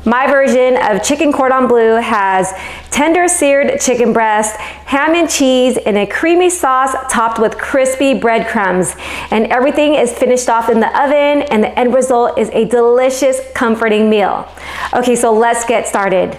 My version of chicken cordon bleu has tender seared chicken breast, ham and cheese, and a creamy sauce topped with crispy breadcrumbs. And everything is finished off in the oven, and the end result is a delicious, comforting meal. Okay, so let's get started.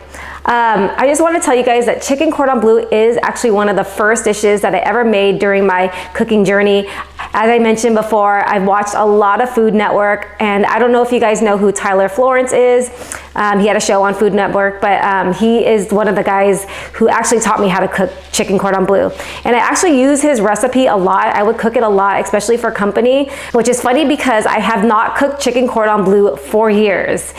I just want to tell you guys that chicken cordon bleu is actually one of the first dishes that I ever made during my cooking journey. As I mentioned before, I've watched a lot of Food Network, and I don't know if you guys know who Tyler Florence is. He had a show on Food Network, but he is one of the guys who actually taught me how to cook chicken cordon bleu. And I actually use his recipe a lot. I would cook it a lot, especially for company, which is funny because I have not cooked chicken cordon bleu for years.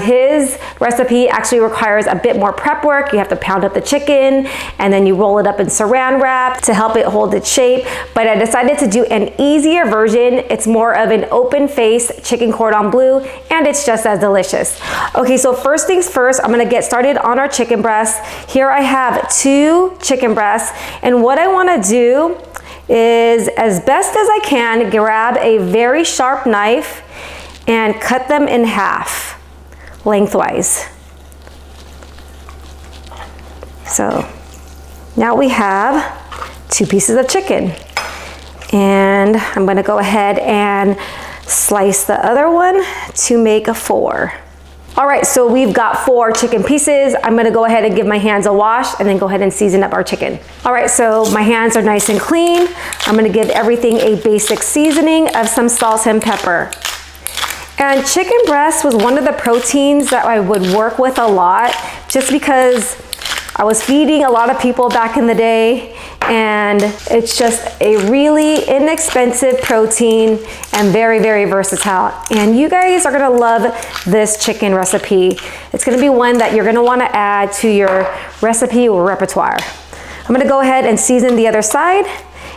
His recipe actually requires a bit more prep work. You have to pound up the chicken, and then you roll it up in saran wrap to help it hold its shape. But I decided to do an easier version. It's more of an open face chicken cordon bleu, and it's just as delicious. Okay, so first things first, I'm gonna get started on our chicken breast. Here I have 2 chicken breasts, and what I wanna do is, as best as I can, grab a very sharp knife and cut them in half, lengthwise. So now we have 2 pieces of chicken, and I'm gonna go ahead and slice the other one to make a 4. All right, so we've got 4 chicken pieces. I'm gonna go ahead and give my hands a wash and then go ahead and season up our chicken. All right, so my hands are nice and clean. I'm gonna give everything a basic seasoning of some salt and pepper. And chicken breast was one of the proteins that I would work with a lot, just because I was feeding a lot of people back in the day, and it's just a really inexpensive protein and very, very versatile. And you guys are gonna love this chicken recipe. It's gonna be one that you're gonna wanna add to your recipe repertoire. I'm gonna go ahead and season the other side,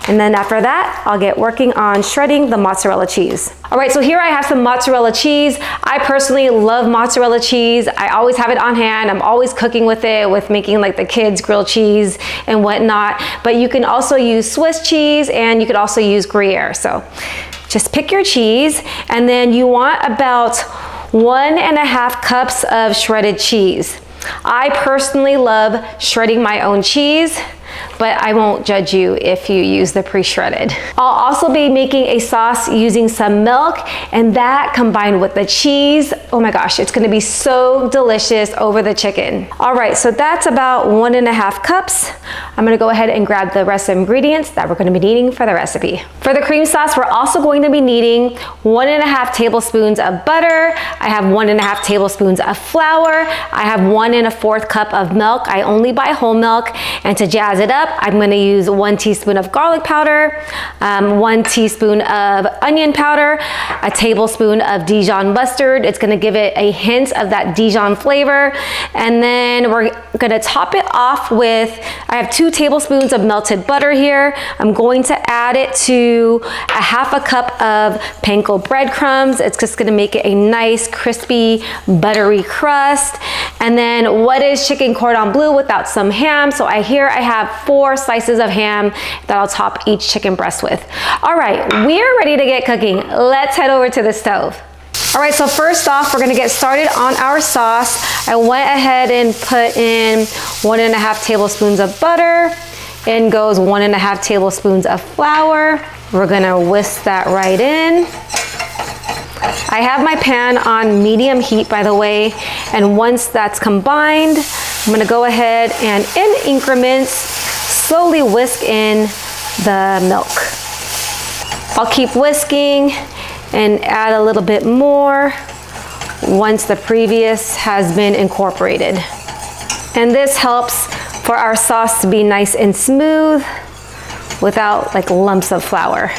and then after that, I'll get working on shredding the mozzarella cheese. All right, so here I have some mozzarella cheese. I personally love mozzarella cheese. I always have it on hand. I'm always cooking with it, with making like the kids grilled cheese and whatnot. But you can also use Swiss cheese, and you could also use Gruyere. So just pick your cheese, and then you want about 1.5 cups of shredded cheese. I personally love shredding my own cheese, but I won't judge you if you use the pre-shredded. I'll also be making a sauce using some milk, and that combined with the cheese, oh my gosh, it's gonna be so delicious over the chicken. All right, so that's about 1.5 cups. I'm gonna go ahead and grab the rest of the ingredients that we're gonna be needing for the recipe. For the cream sauce, we're also going to be needing 1.5 tablespoons of butter. I have 1.5 tablespoons of flour. I have 1 1/4 cup of milk. I only buy whole milk, and to jazz it up, I'm gonna use 1 teaspoon of garlic powder, 1 teaspoon of onion powder, a tablespoon of Dijon mustard. It's gonna give it a hint of that Dijon flavor. And then we're gonna top it off with, I have 2 tablespoons of melted butter here. I'm going to add it to 1/2 cup of Panko breadcrumbs. It's just gonna make it a nice, crispy, buttery crust. And then what is chicken cordon bleu without some ham? So here I have 4 slices of ham that I'll top each chicken breast with. All right, we're ready to get cooking. Let's head over to the stove. All right, so first off, we're gonna get started on our sauce. I went ahead and put in 1.5 tablespoons of butter. In goes 1.5 tablespoons of flour. We're gonna whisk that right in. I have my pan on medium heat, by the way, and once that's combined, I'm gonna go ahead and in increments, slowly whisk in the milk. I'll keep whisking and add a little bit more once the previous has been incorporated. And this helps for our sauce to be nice and smooth without like lumps of flour.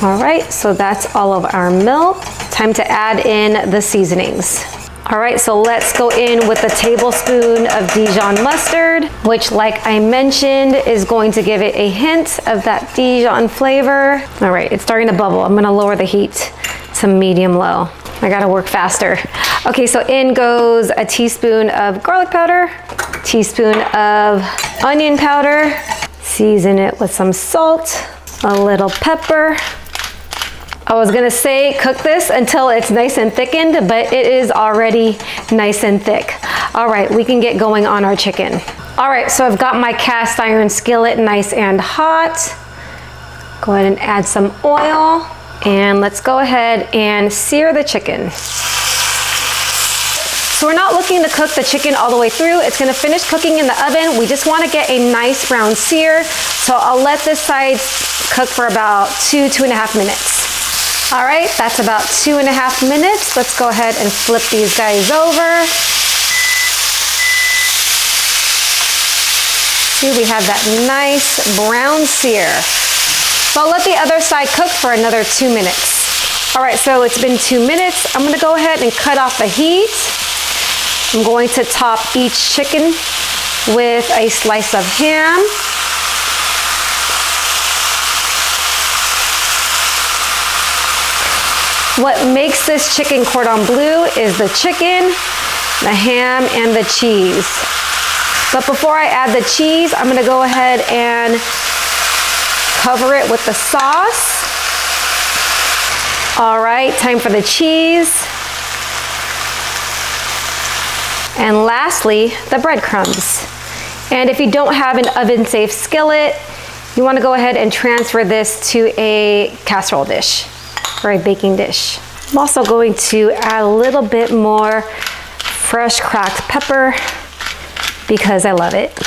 All right, so that's all of our milk. Time to add in the seasonings. All right, so let's go in with a tablespoon of Dijon mustard, which, like I mentioned, is going to give it a hint of that Dijon flavor. All right, it's starting to bubble. I'm gonna lower the heat to medium-low. I gotta work faster. Okay, so in goes a teaspoon of garlic powder, teaspoon of onion powder, season it with some salt, a little pepper, I was gonna say cook this until it's nice and thickened, but it is already nice and thick. All right, we can get going on our chicken. All right, so I've got my cast iron skillet nice and hot. Go ahead and add some oil, and let's go ahead and sear the chicken. So we're not looking to cook the chicken all the way through. It's gonna finish cooking in the oven. We just wanna get a nice brown sear. So I'll let this side cook for about 2.5 minutes. All right, that's about 2.5 minutes. Let's go ahead and flip these guys over. See, we have that nice brown sear. So I'll let the other side cook for another 2 minutes. All right, so it's been 2 minutes. I'm gonna go ahead and cut off the heat. I'm going to top each chicken with a slice of ham. What makes this chicken cordon bleu is the chicken, the ham, and the cheese. But before I add the cheese, I'm gonna go ahead and cover it with the sauce. All right, time for the cheese. And lastly, the breadcrumbs. And if you don't have an oven-safe skillet, you wanna go ahead and transfer this to a casserole dish or a baking dish. I'm also going to add a little bit more fresh cracked pepper because I love it.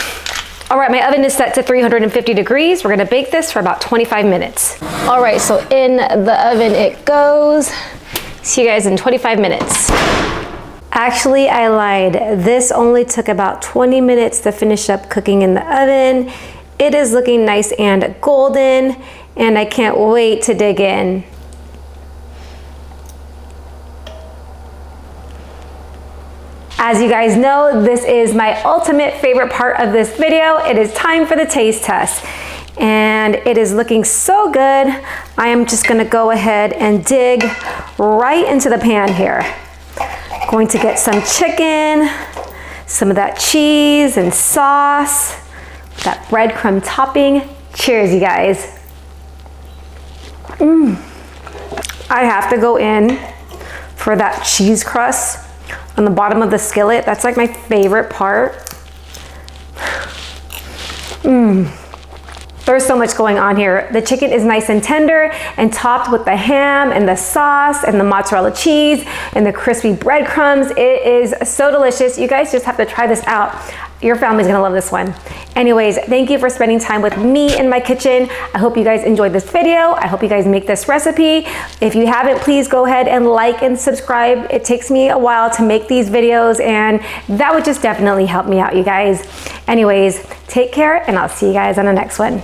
All right, my oven is set to 350 degrees. We're gonna bake this for about 25 minutes. All right, so in the oven it goes. See you guys in 25 minutes. Actually, I lied. This only took about 20 minutes to finish up cooking in the oven. It is looking nice and golden, and I can't wait to dig in. As you guys know, this is my ultimate favorite part of this video. It is time for the taste test. And it is looking so good. I am just gonna go ahead and dig right into the pan here. Going to get some chicken, some of that cheese and sauce, that breadcrumb topping. Cheers, you guys. I have to go in for that cheese crust on the bottom of the skillet. That's like my favorite part. There's so much going on here. The chicken is nice and tender and topped with the ham and the sauce and the mozzarella cheese and the crispy breadcrumbs. It is so delicious. You guys just have to try this out. Your family's gonna love this one. Anyways, thank you for spending time with me in my kitchen. I hope you guys enjoyed this video. I hope you guys make this recipe. If you haven't, please go ahead and like and subscribe. It takes me a while to make these videos, and that would just definitely help me out, you guys. Anyways, take care, and I'll see you guys on the next one.